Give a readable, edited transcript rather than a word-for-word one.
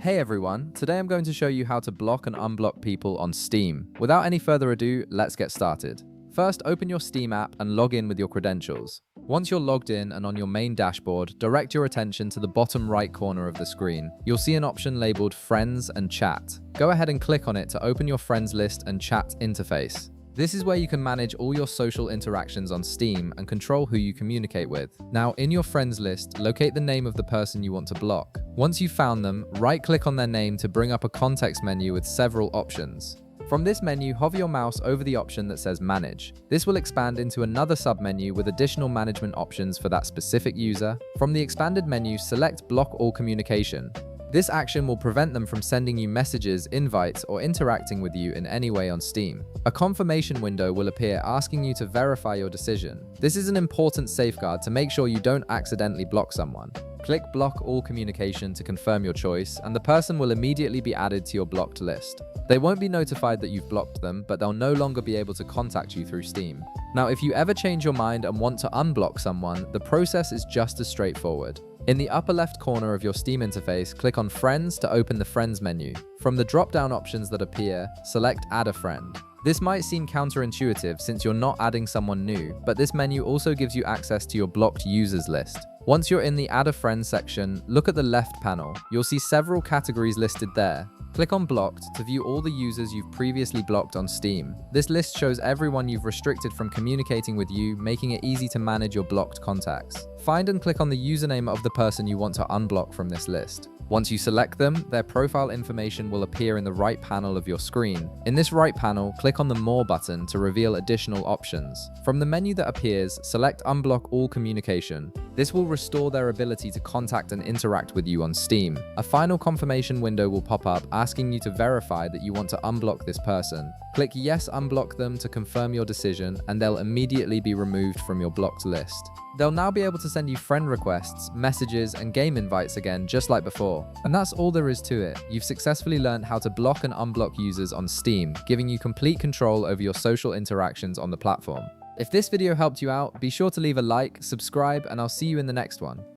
Hey everyone, today I'm going to show you how to block and unblock people on Steam. Without any further ado, let's get started. First, open your Steam app and log in with your credentials. Once you're logged in and on your main dashboard, direct your attention to the bottom right corner of the screen. You'll see an option labeled Friends and Chat. Go ahead and click on it to open your friends list and chat interface. This is where you can manage all your social interactions on Steam and control who you communicate with. Now, in your friends list, locate the name of the person you want to block. Once you've found them, right-click on their name to bring up a context menu with several options. From this menu, hover your mouse over the option that says Manage. This will expand into another submenu with additional management options for that specific user. From the expanded menu, select Block All Communication. This action will prevent them from sending you messages, invites, or interacting with you in any way on Steam. A confirmation window will appear asking you to verify your decision. This is an important safeguard to make sure you don't accidentally block someone. Click Block All Communication to confirm your choice, and the person will immediately be added to your blocked list. They won't be notified that you've blocked them, but they'll no longer be able to contact you through Steam. Now, if you ever change your mind and want to unblock someone, the process is just as straightforward. In the upper left corner of your Steam interface, click on Friends to open the Friends menu. From the drop-down options that appear, select Add a Friend. This might seem counterintuitive since you're not adding someone new, but this menu also gives you access to your blocked users list. Once you're in the Add a Friend section, look at the left panel. You'll see several categories listed there. Click on Blocked to view all the users you've previously blocked on Steam. This list shows everyone you've restricted from communicating with you, making it easy to manage your blocked contacts. Find and click on the username of the person you want to unblock from this list. Once you select them, their profile information will appear in the right panel of your screen. In this right panel, click on the More button to reveal additional options. From the menu that appears, select Unblock All Communication. This will restore their ability to contact and interact with you on Steam. A final confirmation window will pop up asking you to verify that you want to unblock this person. Click Yes, Unblock them to confirm your decision, and they'll immediately be removed from your blocked list. They'll now be able to send you friend requests, messages, and game invites again, just like before. And that's all there is to it. You've successfully learned how to block and unblock users on Steam, giving you complete control over your social interactions on the platform. If this video helped you out, be sure to leave a like, subscribe, and I'll see you in the next one.